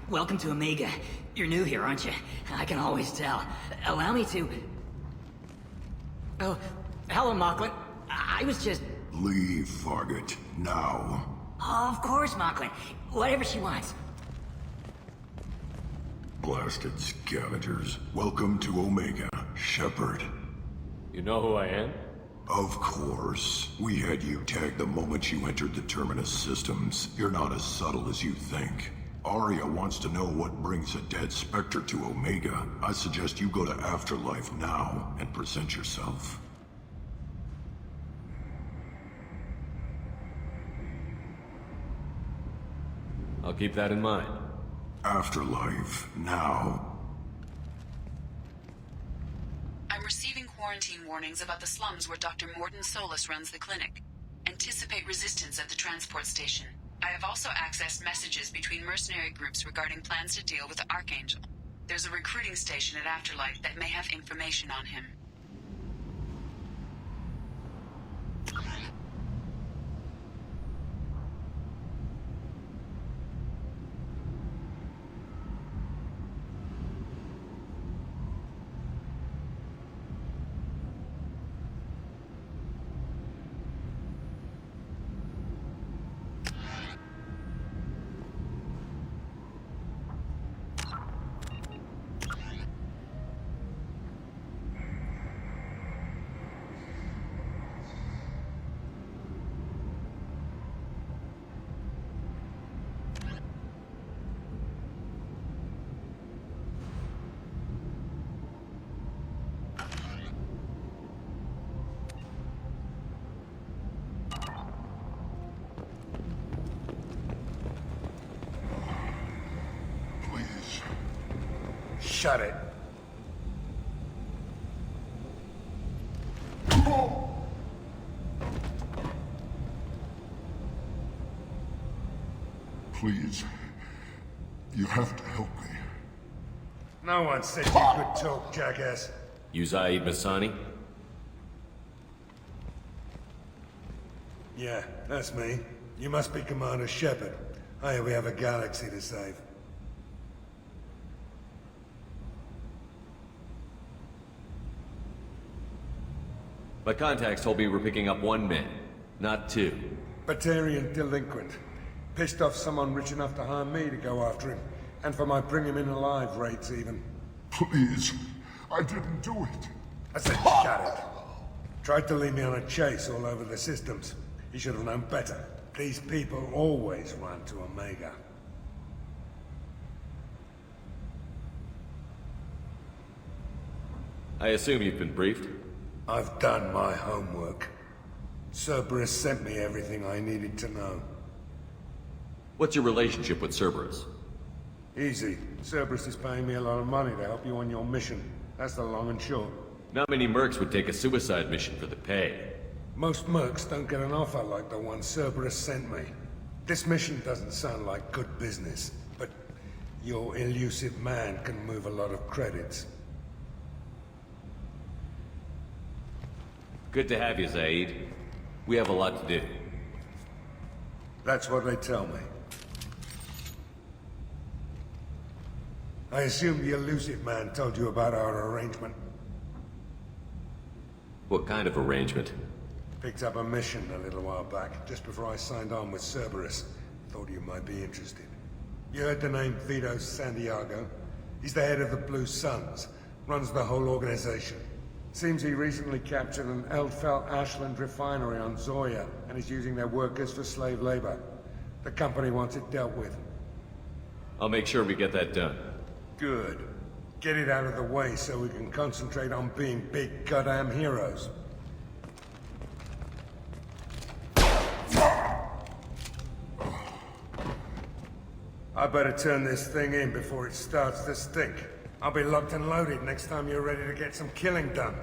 Welcome to Omega. You're new here, aren't you? I can always tell. Allow me to... Oh, hello, Mocklin. I was just... Leave, Fargate. Now. Oh, of course, Mocklin. Whatever she wants. Blasted scavengers. Welcome to Omega, Shepard. You know who I am? Of course. We had you tagged the moment you entered the Terminus systems. You're not as subtle as you think. Arya wants to know what brings a dead Spectre to Omega. I suggest you go to Afterlife now and present yourself. I'll keep that in mind. Afterlife now. I'm receiving quarantine warnings about the slums where Dr. Mordin Solus runs the clinic. Anticipate resistance at the transport station. I have also accessed messages between mercenary groups regarding plans to deal with the Archangel. There's a recruiting station at Afterlife that may have information on him. Shut it. Please. You have to help me. No one said you could talk, jackass. You Zaeed Massani? Yeah, that's me. You must be Commander Shepard. Hey, we have a galaxy to save. My contacts told me we're picking up one man, not two. Batarian delinquent. Pissed off someone rich enough to hire me to go after him. And for my bring him in alive rates even. Please. I didn't do it. I said shut it. Tried to lead me on a chase all over the systems. He should have known better. These people always run to Omega. I assume you've been briefed? I've done my homework. Cerberus sent me everything I needed to know. What's your relationship with Serrice? Easy. Cerberus is paying me a lot of money to help you on your mission. That's the long and short. Not many mercs would take a suicide mission for the pay. Most mercs don't get an offer like the one Cerberus sent me. This mission doesn't sound like good business, but your elusive man can move a lot of credits. Good to have you, Zaeed. We have a lot to do. That's what they tell me. I assume the elusive man told you about our arrangement. What kind of arrangement? Picked up a mission a little while back, just before I signed on with Cerberus. Thought you might be interested. You heard the name Vito Santiago? He's the head of the Blue Suns, runs the whole organization. Seems he recently captured an Eldfell Ashland refinery on Zoya, and is using their workers for slave labor. The company wants it dealt with. I'll make sure we get that done. Good. Get it out of the way so we can concentrate on being big goddamn heroes. I better turn this thing in before it starts to stink. I'll be locked and loaded next time you're ready to get some killing done.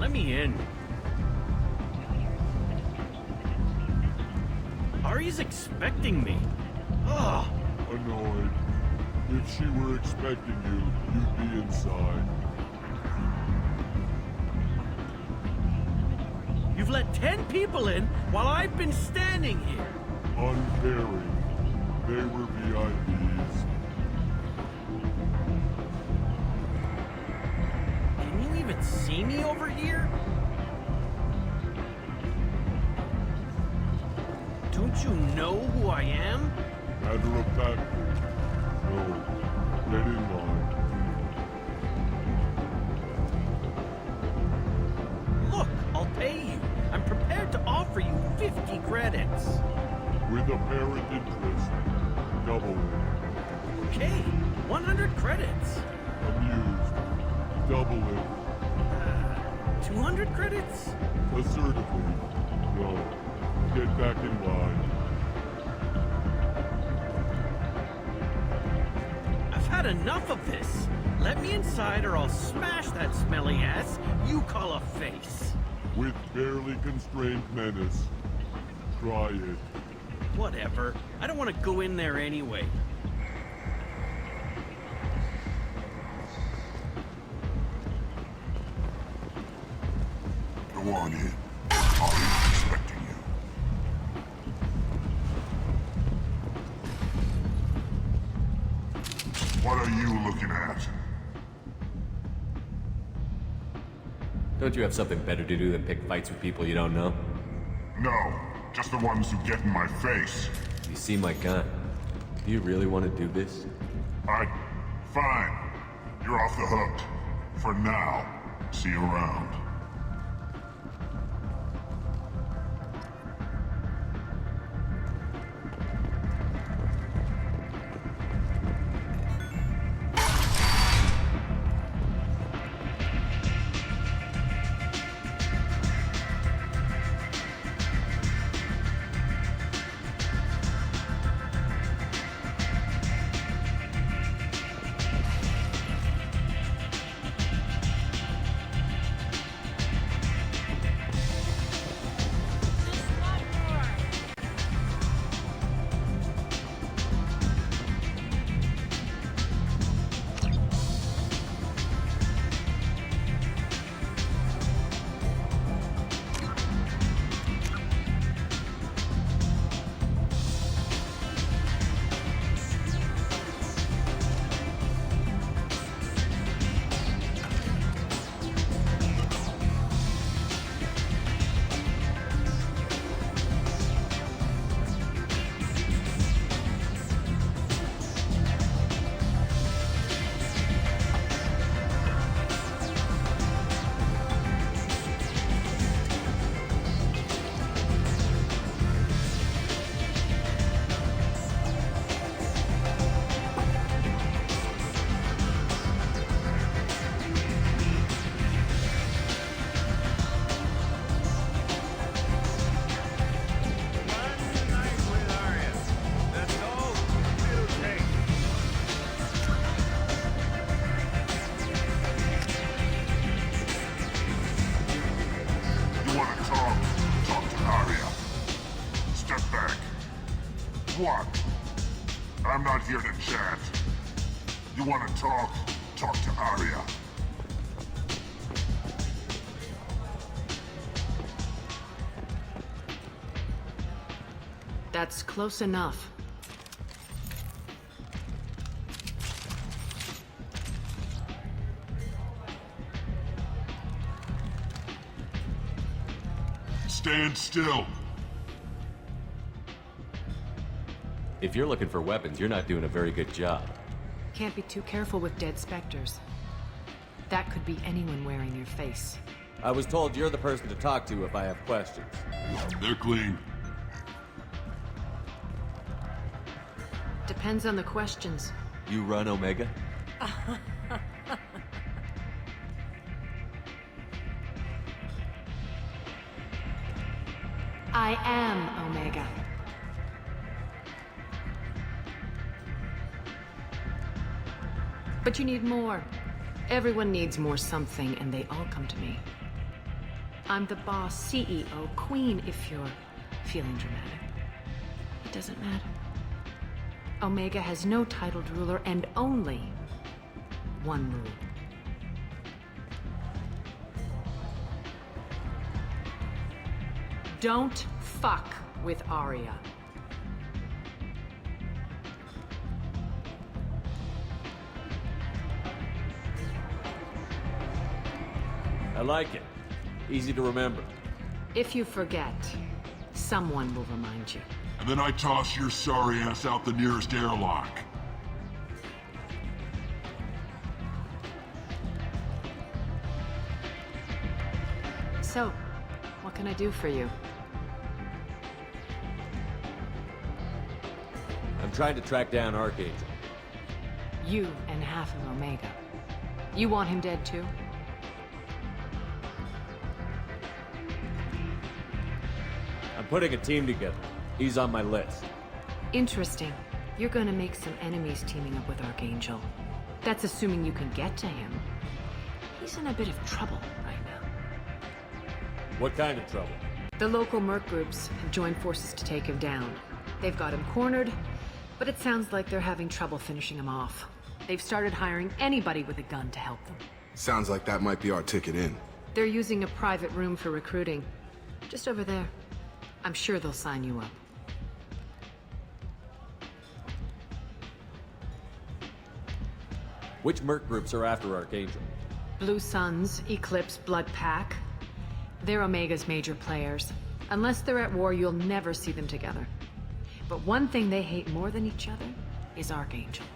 let me in. Ari's expecting me. Ugh. Annoyed. If she were expecting you, you'd be inside. You've let 10 people in while I've been standing here. Uncaring. They were VIPs. Can you even see me over here? Don't you know who I am? Matter of factly. No. Get in line. Look, I'll pay you. I'm prepared to offer you 50 credits. With apparent interest. Double it. Okay, 100 credits. Amused. Double it. 200 credits? Assertively. No. Get back in line. I've had enough of this. Let me inside or I'll smash that smelly ass you call a face. With barely constrained menace. Try it. Whatever. I don't want to go in there anyway. Go on in. I'm expecting you. What are you looking at? Don't you have something better to do than pick fights with people you don't know? No, just the ones who get in my face. You see my gun. Do you really want to do this? Fine. You're off the hook. For now. See you around. What? I'm not here to chat. You want to talk? Talk to Arya. That's close enough. Stand still. If you're looking for weapons, you're not doing a very good job. Can't be too careful with dead specters. That could be anyone wearing your face. I was told you're the person to talk to if I have questions. They're clean. Depends on the questions. You run Omega? I am Omega. But you need more. Everyone needs more something, and they all come to me. I'm the boss, CEO, queen, if you're feeling dramatic. It doesn't matter. Omega has no titled ruler and only one rule. Don't fuck with Arya. I like it. Easy to remember. If you forget, someone will remind you. And then I toss your sorry ass out the nearest airlock. So, what can I do for you? I'm trying to track down Archangel. You and half of Omega. You want him dead too? I'm putting a team together. He's on my list. Interesting. You're gonna make some enemies teaming up with Archangel. That's assuming you can get to him. He's in a bit of trouble right now. What kind of trouble? The local merc groups have joined forces to take him down. They've got him cornered, but it sounds like they're having trouble finishing him off. They've started hiring anybody with a gun to help them. Sounds like that might be our ticket in. They're using a private room for recruiting. Just over there. I'm sure they'll sign you up. Which merc groups are after Archangel? Blue Suns, Eclipse, Blood Pack. They're Omega's major players. Unless they're at war, you'll never see them together. But one thing they hate more than each other is Archangel.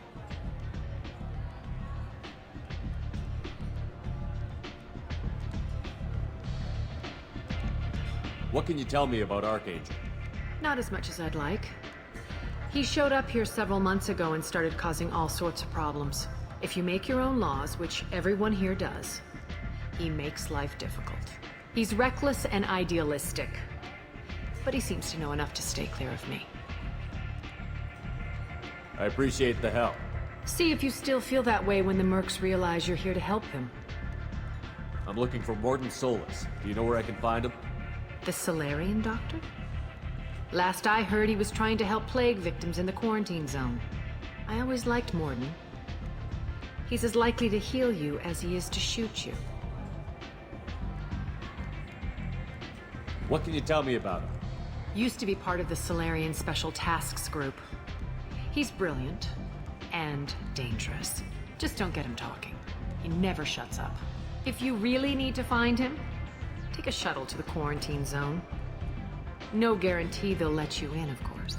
What can you tell me about Archangel? Not as much as I'd like. He showed up here several months ago and started causing all sorts of problems. If you make your own laws, which everyone here does, he makes life difficult. He's reckless and idealistic, but he seems to know enough to stay clear of me. I appreciate the help. See if you still feel that way when the mercs realize you're here to help them. I'm looking for Morden Solus. Do you know where I can find him? The Solarian doctor? Last I heard, he was trying to help plague victims in the quarantine zone. I always liked Morden. He's as likely to heal you as he is to shoot you. What can you tell me about him? Used to be part of the Solarian Special Tasks Group. He's brilliant and dangerous. Just don't get him talking. He never shuts up. If you really need to find him, take a shuttle to the quarantine zone. No guarantee they'll let you in, of course.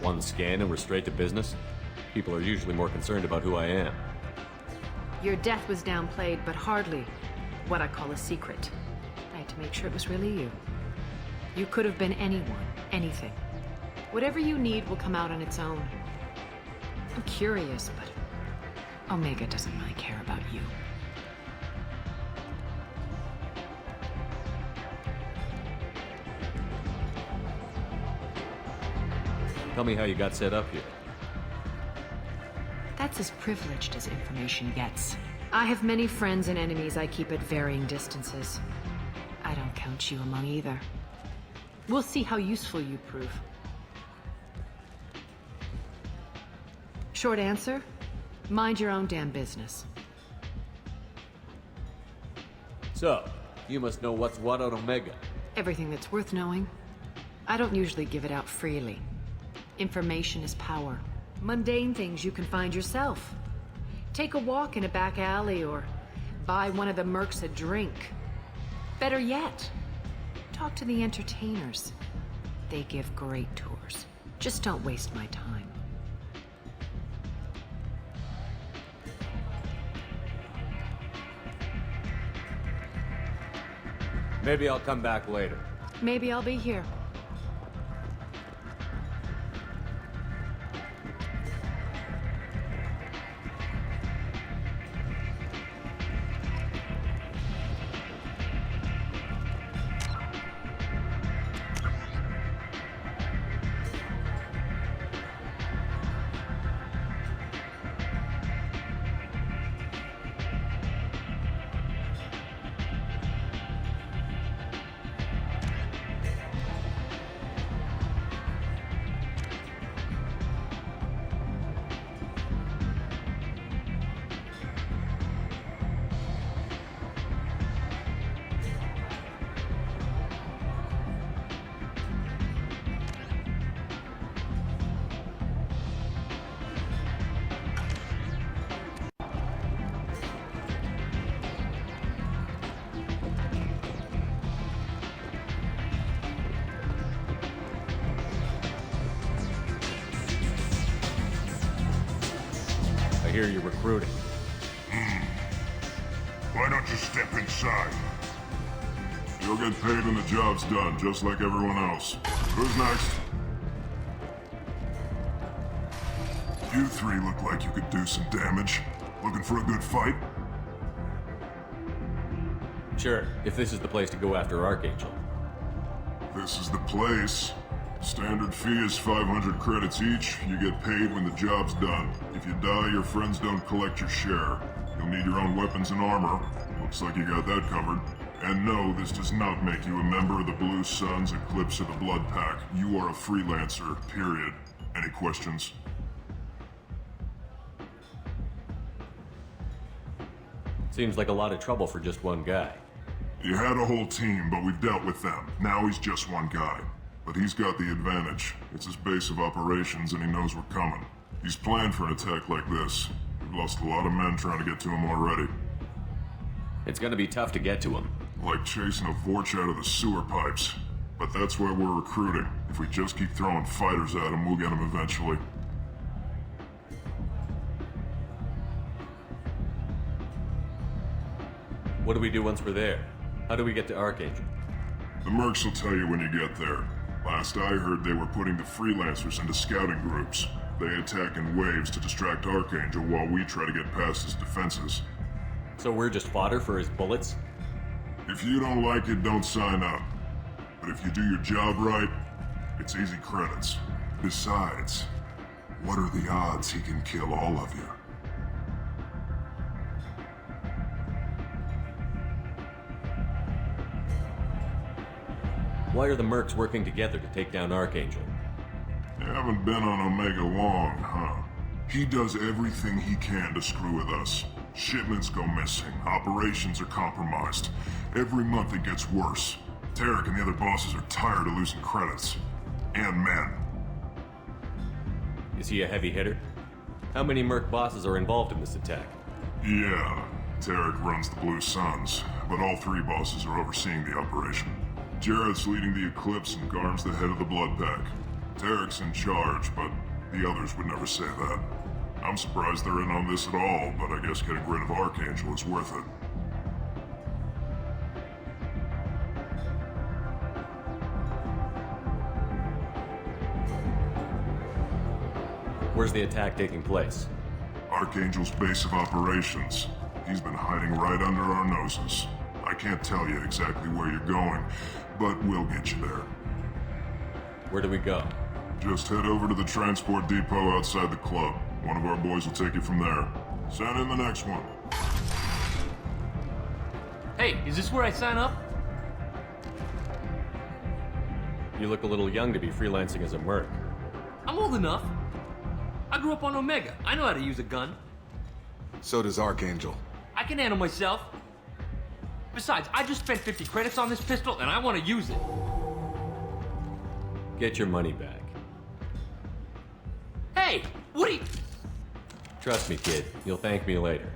One scan and we're straight to business? People are usually more concerned about who I am. Your death was downplayed, but hardly what I call a secret. I had to make sure it was really you. You could have been anyone, anything. Whatever you need will come out on its own. I'm curious, but Omega doesn't really care about you. Tell me how you got set up here. That's as privileged as information gets. I have many friends and enemies I keep at varying distances. I don't count you among either. We'll see how useful you prove. Short answer, mind your own damn business. So, you must know what's what on Omega. Everything that's worth knowing. I don't usually give it out freely. Information is power. Mundane things you can find yourself. Take a walk in a back alley or buy one of the mercs a drink. Better yet, talk to the entertainers. They give great tours. Just don't waste my time. Maybe I'll come back later. Maybe I'll be here. hear you're recruiting. Why don't you step inside? You'll get paid when the job's done, just like everyone else. Who's next? You three look like you could do some damage. Looking for a good fight? Sure, if this is the place to go after Archangel. This is the place. Standard fee is 500 credits each. You get paid when the job's done. If you die, your friends don't collect your share. You'll need your own weapons and armor. Looks like you got that covered. And no, this does not make you a member of the Blue Suns, Eclipse, or the Blood Pack. You are a freelancer, period. Any questions? Seems like a lot of trouble for just one guy. You had a whole team, but we've dealt with them. Now he's just one guy. But he's got the advantage. It's his base of operations and he knows we're coming. He's planned for an attack like this. We've lost a lot of men trying to get to him already. It's gonna be tough to get to him. Like chasing a Vorch out of the sewer pipes. But that's why we're recruiting. If we just keep throwing fighters at him, we'll get him eventually. What do we do once we're there? How do we get to Archangel? The mercs will tell you when you get there. Last I heard, they were putting the freelancers into scouting groups. They attack in waves to distract Archangel while we try to get past his defenses. So we're just fodder for his bullets? If you don't like it, don't sign up. But if you do your job right, it's easy credits. Besides, what are the odds he can kill all of you? Why are the mercs working together to take down Archangel? You haven't been on Omega long, huh? He does everything he can to screw with us. Shipments go missing, operations are compromised. Every month it gets worse. Tarek and the other bosses are tired of losing credits. And men. Is he a heavy hitter? How many merc bosses are involved in this attack? Yeah, Tarek runs the Blue Suns, but all three bosses are overseeing the operation. Jarrett's leading the Eclipse and Garm's the head of the Blood Pack. Tarek's in charge, but the others would never say that. I'm surprised they're in on this at all, but I guess getting rid of Archangel is worth it. Where's the attack taking place? Archangel's base of operations. He's been hiding right under our noses. I can't tell you exactly where you're going, but we'll get you there. Where do we go? Just head over to the transport depot outside the club. One of our boys will take you from there. Send in the next one. Hey, is this where I sign up? You look a little young to be freelancing as a merc. I'm old enough. I grew up on Omega. I know how to use a gun. So does Archangel. I can handle myself. Besides, I just spent 50 credits on this pistol, and I want to use it. Get your money back. Hey, what are you... Trust me, kid. You'll thank me later.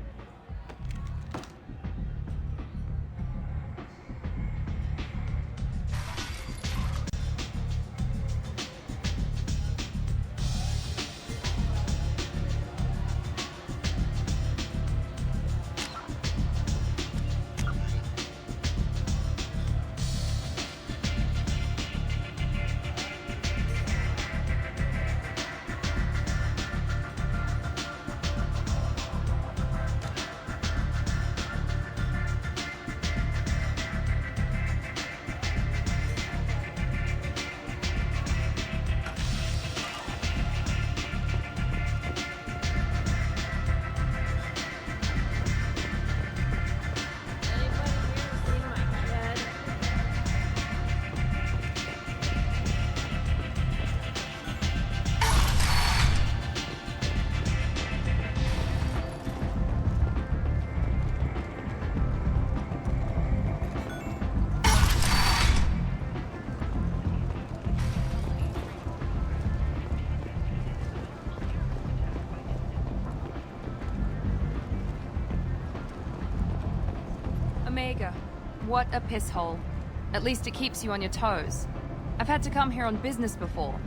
Omega. What a piss hole. At least it keeps you on your toes. I've had to come here on business before.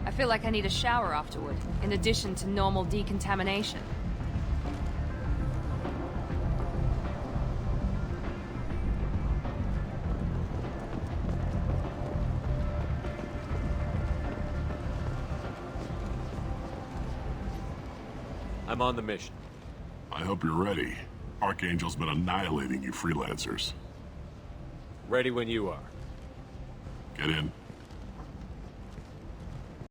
I feel like I need a shower afterward, in addition to normal decontamination. I'm on the mission. I hope you're ready. Archangel's been annihilating you freelancers. Ready when you are. Get in.